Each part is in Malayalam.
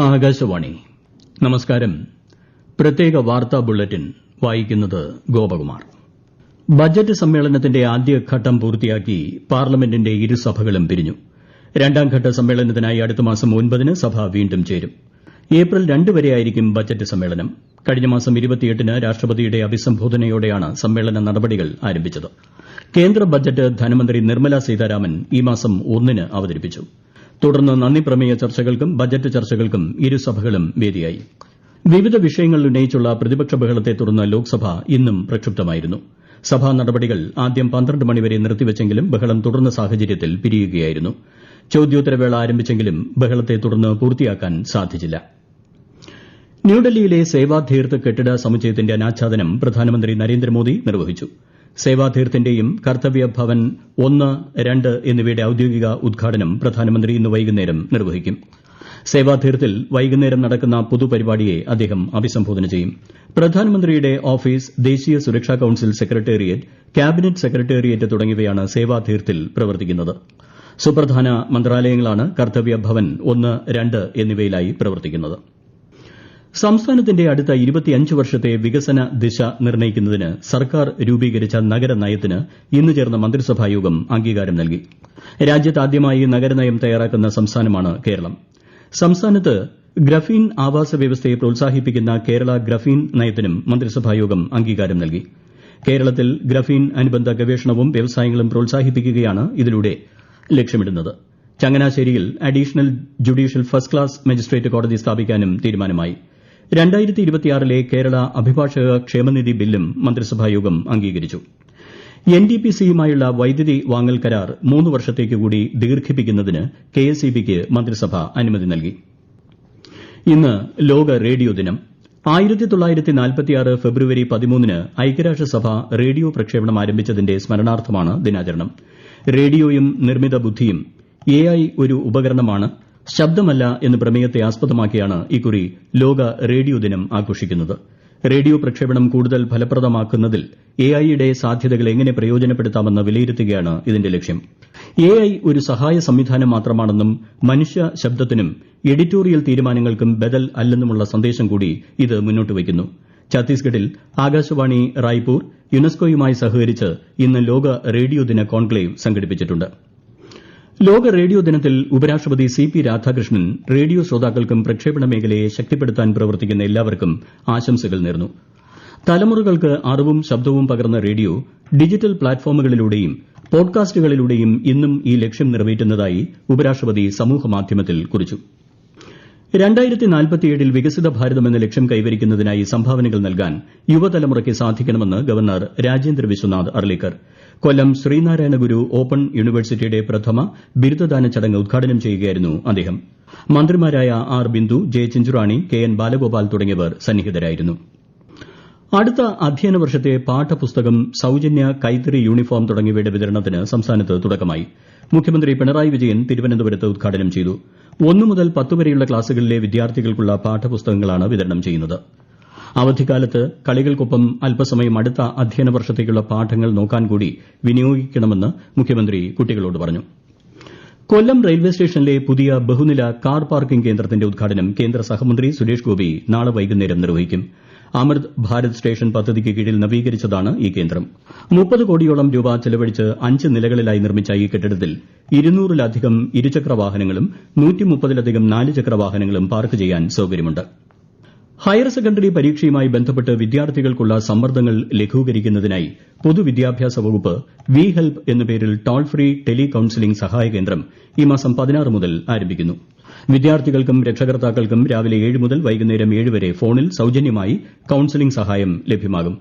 ആകാശവാണി നമസ്കാരം. പ്രത്യേക വാർത്താ ബുള്ളറ്റിൻ വായിക്കുന്നത് ഗോപകുമാർ. ബജറ്റ് സമ്മേളനത്തിന്റെ ആദ്യഘട്ടം പൂർത്തിയാക്കി പാർലമെന്റിന്റെ ഇരുസഭകളും പിരിഞ്ഞു. രണ്ടാംഘട്ട സമ്മേളനത്തിനായി അടുത്ത മാസം 9-ന് സഭ വീണ്ടും ചേരും. ഏപ്രിൽ 2 വരെയായിരിക്കും ബജറ്റ് സമ്മേളനം. കഴിഞ്ഞ മാസം 28-ന് രാഷ്ട്രപതിയുടെ അഭിസംബോധനയോടെയാണ് സമ്മേളന നടപടികൾ ആരംഭിച്ചത്. കേന്ദ്ര ബജറ്റ് ധനമന്ത്രി നിർമ്മല സീതാരാമൻ ഈ മാസം 1-ന് അവതരിപ്പിച്ചു. തുടർന്ന് നന്ദിപ്രമേയ ചർച്ചകൾക്കും ബജറ്റ് ചർച്ചകൾക്കും ഇരുസഭകളും വേദിയായി. വിവിധ വിഷയങ്ങൾ ഉന്നയിച്ചുള്ള പ്രതിപക്ഷ ബഹളത്തെ തുടർന്ന് ലോക്സഭ ഇന്നും പ്രക്ഷുബ്ധമായിരുന്നു. സഭാ നടപടികൾ ആദ്യം 12 മണിവരെ നിർത്തിവച്ചെങ്കിലും ബഹളം തുടർന്ന സാഹചര്യത്തിൽ പിരിയുകയായിരുന്നു. ചോദ്യോത്തരവേള ആരംഭിച്ചെങ്കിലും ബഹളത്തെ തുടർന്ന് പൂർത്തിയാക്കാൻ സാധിച്ചില്ല. ന്യൂഡൽഹിയിലെ സേവാതീർത്ത് കെട്ടിട സമുച്ചയത്തിന്റെ അനാച്ഛാദനം പ്രധാനമന്ത്രി നരേന്ദ്രമോദി നിർവഹിച്ചു. സേവാതീർത്തിന്റെയും കർത്തവ്യ ഭവൻ 1, 2 എന്നിവയുടെ ഔദ്യോഗിക ഉദ്ഘാടനം പ്രധാനമന്ത്രി ഇന്ന് വൈകുന്നേരം നിർവഹിക്കും. സേവാതീർത്തിൽ വൈകുന്നേരം നടക്കുന്ന പൊതുപരിപാടിയെ അദ്ദേഹം അഭിസംബോധന ചെയ്യും. പ്രധാനമന്ത്രിയുടെ ഓഫീസ്, ദേശീയ സുരക്ഷാ കൌൺസിൽ സെക്രട്ടേറിയറ്റ്, ക്യാബിനറ്റ് സെക്രട്ടേറിയറ്റ് തുടങ്ങിയവയാണ് സേവാതീർത്തിൽ പ്രവർത്തിക്കുന്നത്. സുപ്രധാന മന്ത്രാലയങ്ങളാണ് കർത്തവ്യ ഭവൻ 1, 2 എന്നിവയിലായി പ്രവർത്തിക്കുന്നത്. സംസ്ഥാനത്തിന്റെ അടുത്ത 25 വർഷത്തെ വികസന ദിശ നിർണ്ണയിക്കുന്നതിന് സർക്കാർ രൂപീകരിച്ച നഗരനയത്തിന് ഇന്ന് ചേർന്ന മന്ത്രിസഭായോഗം അംഗീകാരം നൽകി. രാജ്യത്ത് ആദ്യമായി നഗരനയം തയ്യാറാക്കുന്ന സംസ്ഥാനമാണ് കേരളം. സംസ്ഥാനത്ത് ഗ്രഫീൻ ആവാസ വ്യവസ്ഥയെ പ്രോത്സാഹിപ്പിക്കുന്ന കേരള ഗ്രഫീൻ നയത്തിനും മന്ത്രിസഭായോഗം അംഗീകാരം നൽകി. കേരളത്തിൽ ഗ്രഫീൻ അനുബന്ധ ഗവേഷണവും വ്യവസായങ്ങളും പ്രോത്സാഹിപ്പിക്കുകയാണ് ഇതിലൂടെ ലക്ഷ്യമിടുന്നത്. ചങ്ങനാശ്ശേരിയിൽ additional judicial first class magistrate കോടതി സ്ഥാപിക്കാനും തീരുമാനമായി. 2026-ലെ കേരള അഭിഭാഷക ക്ഷേമനിധി ബില്ലും മന്ത്രിസഭായോഗം അംഗീകരിച്ചു. എൻടിപിസിയുമായുള്ള വൈദ്യുതി വാങ്ങൽ കരാർ 3 വർഷത്തേക്ക് കൂടി ദീർഘിപ്പിക്കുന്നതിന് കെഎസ്ഇബിക്ക് മന്ത്രിസഭ അനുമതി നൽകി. ഇന്ന് ലോക റേഡിയോ ദിനം. 1946 ഫെബ്രുവരി 13-ന് ഐക്യരാഷ്ട്രസഭ റേഡിയോ പ്രക്ഷേപണം ആരംഭിച്ചതിന്റെ സ്മരണാർത്ഥമാണ് ദിനാചരണം. റേഡിയോയും നിർമ്മിത ബുദ്ധിയും AI ഒരു ഉപകരണമാണ്, ശബ്ദമല്ല എന്ന പ്രമേയത്തെ ആസ്പദമാക്കിയാണ് ഇക്കുറി ലോക റേഡിയോ ദിനം ആഘോഷിക്കുന്നത്. റേഡിയോ പ്രക്ഷേപണം കൂടുതൽ ഫലപ്രദമാക്കുന്നതിൽ AI-യുടെ സാധ്യതകൾ എങ്ങനെ പ്രയോജനപ്പെടുത്താമെന്ന് വിലയിരുത്തുകയാണ് ഇതിന്റെ ലക്ഷ്യം. AI ഒരു സഹായ സംവിധാനം മാത്രമാണെന്നും മനുഷ്യ ശബ്ദത്തിനും എഡിറ്റോറിയൽ തീരുമാനങ്ങൾക്കും ബദൽ അല്ലെന്നുമുള്ള സന്ദേശം കൂടി ഇത് മുന്നോട്ട് വയ്ക്കുന്നു. ഛത്തീസ്ഗഡിൽ ആകാശവാണി റായ്പൂർ യുനെസ്കോയുമായി സഹകരിച്ച് ഇന്ന് ലോക റേഡിയോ ദിന കോൺക്ലേവ് സംഘടിപ്പിച്ചിട്ടുണ്ട്. ലോക റേഡിയോ ദിനത്തിൽ ഉപരാഷ്ട്രപതി CP രാധാകൃഷ്ണൻ റേഡിയോ ശ്രോതാക്കൾക്കും പ്രക്ഷേപണ മേഖലയെ ശക്തിപ്പെടുത്താൻ പ്രവർത്തിക്കുന്ന എല്ലാവർക്കും ആശംസകൾ നേർന്നു. തലമുറകൾക്ക് അറിവും ശബ്ദവും പകർന്ന റേഡിയോ ഡിജിറ്റൽ പ്ലാറ്റ്ഫോമുകളിലൂടെയും പോഡ്കാസ്റ്റുകളിലൂടെയും ഇന്നും ഈ ലക്ഷ്യം നിറവേറ്റുന്നതായി ഉപരാഷ്ട്രപതി സമൂഹമാധ്യമത്തിൽ കുറിച്ചു. 2047-ൽ വികസിത ഭാരതം എന്ന ലക്ഷ്യം കൈവരിക്കുന്നതിനായി സംഭാവനകൾ നൽകാൻ യുവതലമുറയ്ക്ക് സാധിക്കണമെന്ന് ഗവർണർ രാജേന്ദ്ര വിശ്വനാഥ് അർലേക്കർ. കൊല്ലം ശ്രീനാരായണ ഗുരു ഓപ്പൺ യൂണിവേഴ്സിറ്റിയുടെ പ്രഥമ ബിരുദദാന ചടങ്ങ് ഉദ്ഘാടനം ചെയ്യുകയായിരുന്നു അദ്ദേഹം. മന്ത്രിമാരായ R. Bindu, J. Chinchu Rani, KN. Balagopal തുടങ്ങിയവർ സന്നിഹിതരായിരുന്നു. അടുത്ത അധ്യയന വർഷത്തെ പാഠപുസ്തകം, സൌജന്യ കൈത്തറി യൂണിഫോം തുടങ്ങിയവയുടെ വിതരണത്തിന് സംസ്ഥാനത്ത് തുടക്കമായി. മുഖ്യമന്ത്രി പിണറായി വിജയൻ തിരുവനന്തപുരത്ത് ഉദ്ഘാടനം ചെയ്തു. 1 മുതൽ 10 വരെയുള്ള ക്ലാസുകളിലെ വിദ്യാർത്ഥികൾക്കുള്ള പാഠപുസ്തകങ്ങളാണ് വിതരണം ചെയ്യുന്നത്. അവധിക്കാലത്ത് കളികൾക്കൊപ്പം അല്പസമയം അടുത്ത അധ്യയന വർഷത്തേക്കുള്ള പാഠങ്ങൾ നോക്കാൻ കൂടി വിനിയോഗിക്കണമെന്ന് മുഖ്യമന്ത്രി കുട്ടികളോട് പറഞ്ഞു. കൊല്ലം റെയിൽവേ സ്റ്റേഷനിലെ പുതിയ ബഹുനില കാർ പാർക്കിംഗ് കേന്ദ്രത്തിന്റെ ഉദ്ഘാടനം കേന്ദ്ര സഹമന്ത്രി സുരേഷ് ഗോപി നാളെ വൈകുന്നേരം നിർവഹിക്കും. അമൃത് ഭാരത് സ്റ്റേഷൻ പദ്ധതിക്ക് കീഴിൽ നവീകരിച്ചതാണ് ഈ കേന്ദ്രം. 30 കോടിയോളം രൂപ ചെലവഴിച്ച് 5 നിലകളിലായി നിർമ്മിച്ച ഈ കെട്ടിടത്തിൽ 200-ലധികം ഇരുചക്ര വാഹനങ്ങളും 130-ലധികം 4-ചക്ര വാഹനങ്ങളും പാർക്ക് ചെയ്യാൻ സൌകര്യമുണ്ട്. ഹയർ സെക്കൻഡറി പരീക്ഷയുമായി ബന്ധപ്പെട്ട് വിദ്യാർത്ഥികൾക്കുള്ള സമ്മർദ്ദങ്ങൾ ലഘൂകരിക്കുന്നതിനായി പൊതുവിദ്യാഭ്യാസ വകുപ്പ് വി ഹെൽപ്പ് എന്ന പേരിൽ ടോൾ ഫ്രീ ടെലി കൌൺസിലിംഗ് സഹായ കേന്ദ്രം ഈ മാസം 16 മുതൽ ആരംഭിക്കുന്നു. വിദ്യാർത്ഥികൾക്കും രക്ഷകർത്താക്കൾക്കും രാവിലെ 7 മുതൽ വൈകുന്നേരം 7 വരെ ഫോണിൽ സൌജന്യമായി കൌൺസിലിംഗ് സഹായം ലഭ്യമാകും.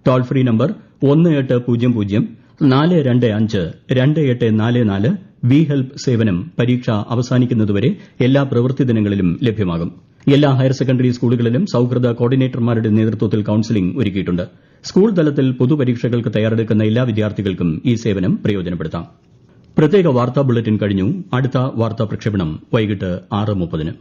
Toll free number 1800-425-2844 we help സേവനം പരീക്ഷ അവസാനിക്കുന്നതുവരെ എല്ലാ പ്രവൃത്തി ദിനങ്ങളിലും ലഭ്യമാകും. എല്ലാ ഹയർ സെക്കൻഡറി സ്കൂളുകളിലും സൌഹൃദ കോർഡിനേറ്റർമാരുടെ നേതൃത്വത്തിൽ കൌൺസിലിംഗ് ഒരുക്കിയിട്ടുണ്ട്. സ്കൂൾ തലത്തിൽ പൊതുപരീക്ഷകൾക്ക് തയ്യാറെടുക്കുന്ന എല്ലാ വിദ്യാർത്ഥികൾക്കും ഈ സേവനം പ്രയോജനപ്പെടുത്താം. പ്രത്യേക വാർത്താ ബുള്ളറ്റിൻ കഴിഞ്ഞു. അടുത്ത വാർത്താ പ്രക്ഷേപണം വൈകിട്ട് 6:30-ന്.